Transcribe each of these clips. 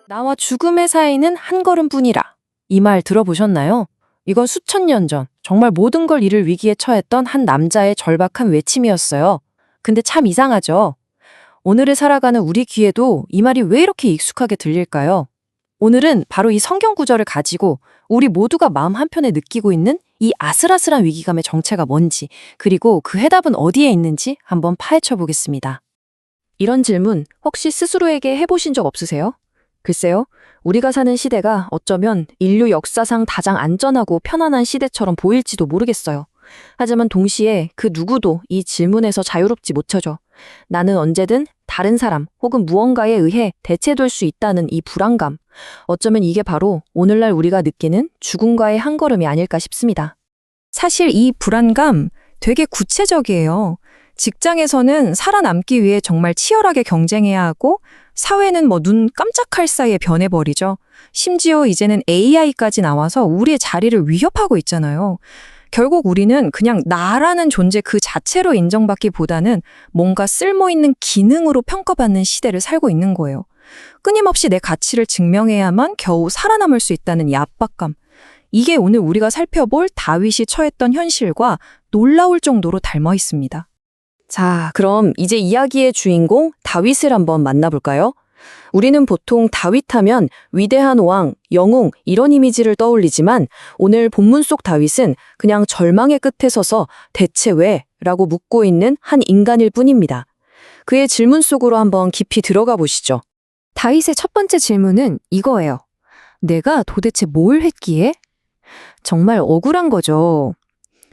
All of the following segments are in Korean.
나와 죽음의 사이는 한 걸음뿐이라. 이 말 들어보셨나요? 이건 수천 년 전 정말 모든 걸 잃을 위기에 처했던 한 남자의 절박한 외침이었어요. 근데 참 이상하죠? 오늘을 살아가는 우리 귀에도 이 말이 왜 이렇게 익숙하게 들릴까요? 오늘은 바로 이 성경 구절을 가지고 우리 모두가 마음 한편에 느끼고 있는 이 아슬아슬한 위기감의 정체가 뭔지, 그리고 그 해답은 어디에 있는지 한번 파헤쳐 보겠습니다. 이런 질문 혹시 스스로에게 해보신 적 없으세요? 글쎄요, 우리가 사는 시대가 어쩌면 인류 역사상 가장 안전하고 편안한 시대처럼 보일지도 모르겠어요. 하지만 동시에 그 누구도 이 질문에서 자유롭지 못하죠. 나는 언제든 다른 사람 혹은 무언가에 의해 대체될 수 있다는 이 불안감. 어쩌면 이게 바로 오늘날 우리가 느끼는 죽음과의 한 걸음이 아닐까 싶습니다. 사실 이 불안감 되게 구체적이에요. 직장에서는 살아남기 위해 정말 치열하게 경쟁해야 하고, 사회는 눈 깜짝할 사이에 변해버리죠. 심지어 이제는 AI까지 나와서 우리의 자리를 위협하고 있잖아요. 결국 우리는 그냥 나라는 존재 그 자체로 인정받기보다는 뭔가 쓸모있는 기능으로 평가받는 시대를 살고 있는 거예요. 끊임없이 내 가치를 증명해야만 겨우 살아남을 수 있다는 이 압박감. 이게 오늘 우리가 살펴볼 다윗이 처했던 현실과 놀라울 정도로 닮아 있습니다. 자, 그럼 이제 이야기의 주인공 다윗을 한번 만나볼까요? 우리는 보통 다윗 하면 위대한 왕, 영웅 이런 이미지를 떠올리지만 오늘 본문 속 다윗은 그냥 절망의 끝에 서서 대체 왜? 라고 묻고 있는 한 인간일 뿐입니다. 그의 질문 속으로 한번 깊이 들어가 보시죠. 다윗의 첫 번째 질문은 이거예요. 내가 도대체 뭘 했기에? 정말 억울한 거죠.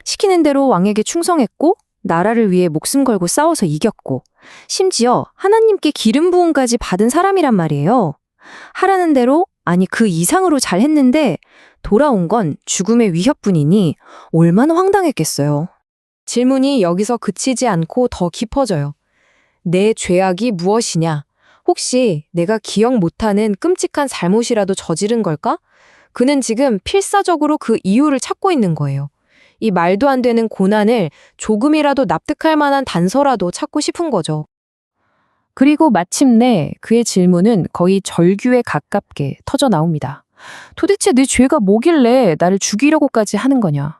시키는 대로 왕에게 충성했고, 나라를 위해 목숨 걸고 싸워서 이겼고, 심지어 하나님께 기름 부음까지 받은 사람이란 말이에요. 하라는 대로, 아니 그 이상으로 잘했는데 돌아온 건 죽음의 위협뿐이니 얼마나 황당했겠어요. 질문이 여기서 그치지 않고 더 깊어져요. 내 죄악이 무엇이냐? 혹시 내가 기억 못하는 끔찍한 잘못이라도 저지른 걸까? 그는 지금 필사적으로 그 이유를 찾고 있는 거예요. 이 말도 안 되는 고난을 조금이라도 납득할 만한 단서라도 찾고 싶은 거죠. 그리고 마침내 그의 질문은 거의 절규에 가깝게 터져 나옵니다. 도대체 내 죄가 뭐길래 나를 죽이려고까지 하는 거냐?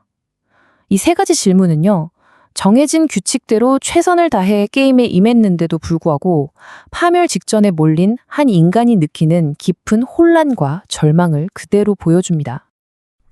이 세 가지 질문은요, 정해진 규칙대로 최선을 다해 게임에 임했는데도 불구하고 파멸 직전에 몰린 한 인간이 느끼는 깊은 혼란과 절망을 그대로 보여줍니다.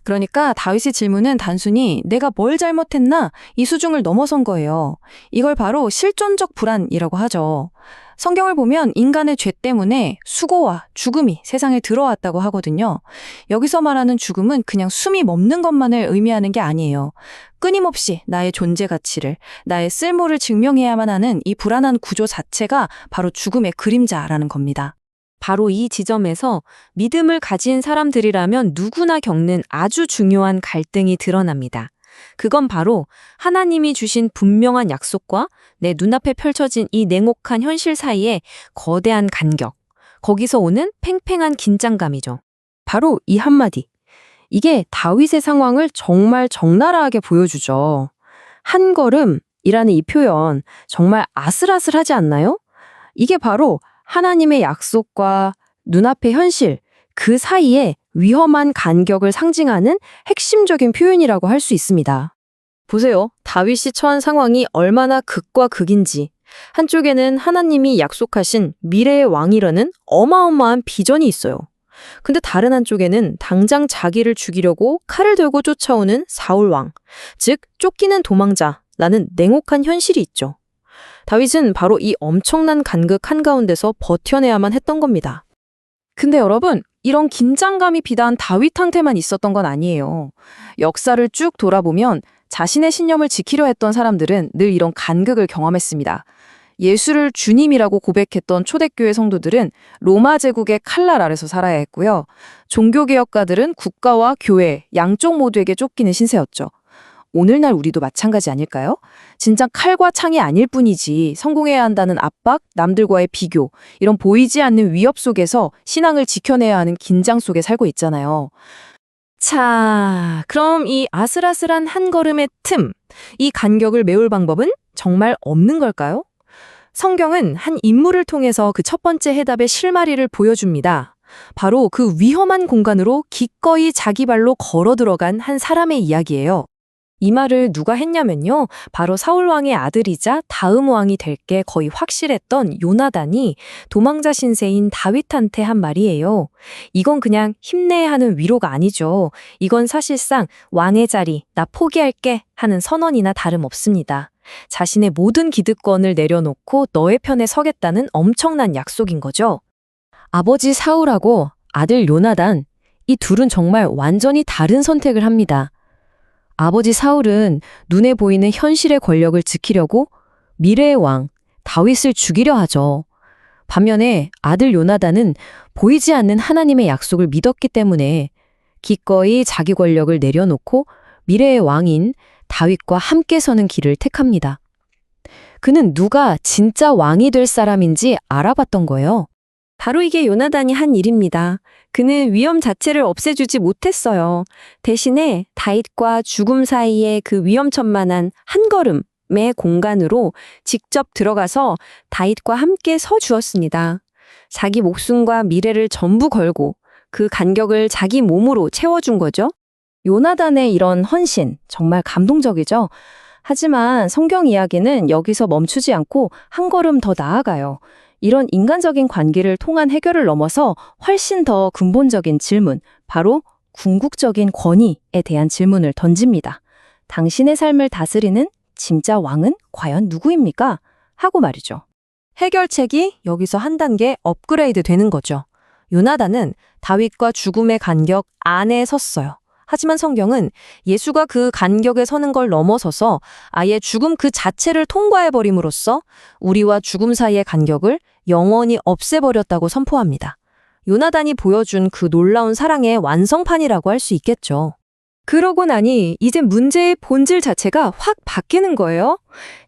그러니까 다윗의 질문은 단순히 내가 뭘 잘못했나 이 수준을 넘어선 거예요. 이걸 바로 실존적 불안이라고 하죠. 성경을 보면 인간의 죄 때문에 수고와 죽음이 세상에 들어왔다고 하거든요. 여기서 말하는 죽음은 그냥 숨이 멎는 것만을 의미하는 게 아니에요. 끊임없이 나의 존재 가치를, 나의 쓸모를 증명해야만 하는 이 불안한 구조 자체가 바로 죽음의 그림자라는 겁니다. 바로 이 지점에서 믿음을 가진 사람들이라면 누구나 겪는 아주 중요한 갈등이 드러납니다. 그건 바로 하나님이 주신 분명한 약속과 내 눈앞에 펼쳐진 이 냉혹한 현실 사이의 거대한 간격, 거기서 오는 팽팽한 긴장감이죠. 바로 이 한마디. 이게 다윗의 상황을 정말 적나라하게 보여주죠. 한 걸음이라는 이 표현 정말 아슬아슬하지 않나요? 이게 바로 하나님의 약속과 눈앞의 현실, 그 사이에 위험한 간격을 상징하는 핵심적인 표현이라고 할 수 있습니다. 보세요. 다윗이 처한 상황이 얼마나 극과 극인지. 한쪽에는 하나님이 약속하신 미래의 왕이라는 어마어마한 비전이 있어요. 근데 다른 한쪽에는 당장 자기를 죽이려고 칼을 들고 쫓아오는 사울 왕, 즉 쫓기는 도망자라는 냉혹한 현실이 있죠. 다윗은 바로 이 엄청난 간극 한가운데서 버텨내야만 했던 겁니다. 근데 여러분, 이런 긴장감이 비단 다윗한테만 있었던 건 아니에요. 역사를 쭉 돌아보면 자신의 신념을 지키려 했던 사람들은 늘 이런 간극을 경험했습니다. 예수를 주님이라고 고백했던 초대교회 성도들은 로마 제국의 칼날 아래서 살아야 했고요. 종교개혁가들은 국가와 교회, 양쪽 모두에게 쫓기는 신세였죠. 오늘날 우리도 마찬가지 아닐까요? 진짜 칼과 창이 아닐 뿐이지 성공해야 한다는 압박, 남들과의 비교, 이런 보이지 않는 위협 속에서 신앙을 지켜내야 하는 긴장 속에 살고 있잖아요. 자, 그럼 이 아슬아슬한 한 걸음의 틈, 이 간격을 메울 방법은 정말 없는 걸까요? 성경은 한 인물을 통해서 그 첫 번째 해답의 실마리를 보여줍니다. 바로 그 위험한 공간으로 기꺼이 자기 발로 걸어 들어간 한 사람의 이야기예요. 이 말을 누가 했냐면요. 바로 사울 왕의 아들이자 다음 왕이 될 게 거의 확실했던 요나단이 도망자 신세인 다윗한테 한 말이에요. 이건 그냥 힘내야 하는 위로가 아니죠. 이건 사실상 왕의 자리, 나 포기할게 하는 선언이나 다름없습니다. 자신의 모든 기득권을 내려놓고 너의 편에 서겠다는 엄청난 약속인 거죠. 아버지 사울하고 아들 요나단, 이 둘은 정말 완전히 다른 선택을 합니다. 아버지 사울은 눈에 보이는 현실의 권력을 지키려고 미래의 왕, 다윗을 죽이려 하죠. 반면에 아들 요나단은 보이지 않는 하나님의 약속을 믿었기 때문에 기꺼이 자기 권력을 내려놓고 미래의 왕인 다윗과 함께 서는 길을 택합니다. 그는 누가 진짜 왕이 될 사람인지 알아봤던 거예요. 바로 이게 요나단이 한 일입니다. 그는 위험 자체를 없애주지 못했어요. 대신에 다윗과 죽음 사이의 그 위험천만한 한 걸음의 공간으로 직접 들어가서 다윗과 함께 서 주었습니다. 자기 목숨과 미래를 전부 걸고 그 간격을 자기 몸으로 채워준 거죠. 요나단의 이런 헌신, 정말 감동적이죠? 하지만 성경 이야기는 여기서 멈추지 않고 한 걸음 더 나아가요. 이런 인간적인 관계를 통한 해결을 넘어서 훨씬 더 근본적인 질문, 바로 궁극적인 권위에 대한 질문을 던집니다. 당신의 삶을 다스리는 진짜 왕은 과연 누구입니까? 하고 말이죠. 해결책이 여기서 한 단계 업그레이드 되는 거죠. 요나단은 다윗과 죽음의 간격 안에 섰어요. 하지만 성경은 예수가 그 간격에 서는 걸 넘어서서 아예 죽음 그 자체를 통과해버림으로써 우리와 죽음 사이의 간격을 영원히 없애버렸다고 선포합니다. 요나단이 보여준 그 놀라운 사랑의 완성판이라고 할 수 있겠죠. 그러고 나니 이제 문제의 본질 자체가 확 바뀌는 거예요.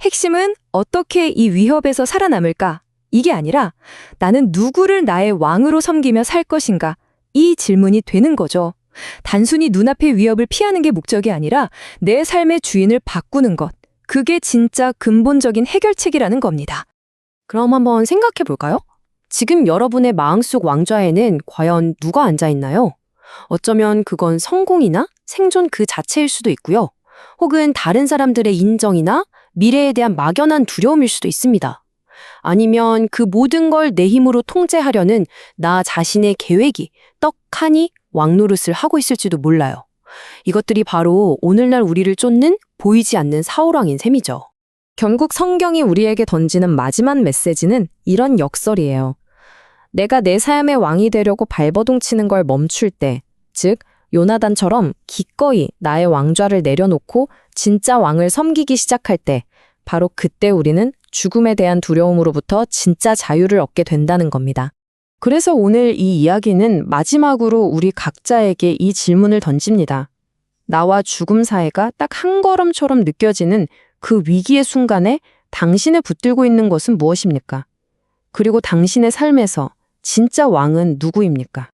핵심은 어떻게 이 위협에서 살아남을까? 이게 아니라 나는 누구를 나의 왕으로 섬기며 살 것인가? 이 질문이 되는 거죠. 단순히 눈앞의 위협을 피하는 게 목적이 아니라 내 삶의 주인을 바꾸는 것. 그게 진짜 근본적인 해결책이라는 겁니다. 그럼 한번 생각해 볼까요? 지금 여러분의 마음속 왕좌에는 과연 누가 앉아 있나요? 어쩌면 그건 성공이나 생존 그 자체일 수도 있고요. 혹은 다른 사람들의 인정이나 미래에 대한 막연한 두려움일 수도 있습니다. 아니면 그 모든 걸 내 힘으로 통제하려는 나 자신의 계획이 떡하니 왕노릇을 하고 있을지도 몰라요. 이것들이 바로 오늘날 우리를 쫓는 보이지 않는 사울왕인 셈이죠. 결국 성경이 우리에게 던지는 마지막 메시지는 이런 역설이에요. 내가 내 삶의 왕이 되려고 발버둥 치는 걸 멈출 때, 즉 요나단처럼 기꺼이 나의 왕좌를 내려놓고 진짜 왕을 섬기기 시작할 때, 바로 그때 우리는 죽음에 대한 두려움으로부터 진짜 자유를 얻게 된다는 겁니다. 그래서 오늘 이 이야기는 마지막으로 우리 각자에게 이 질문을 던집니다. 나와 죽음 사이가 딱 한 걸음처럼 느껴지는 그 위기의 순간에 당신을 붙들고 있는 것은 무엇입니까? 그리고 당신의 삶에서 진짜 왕은 누구입니까?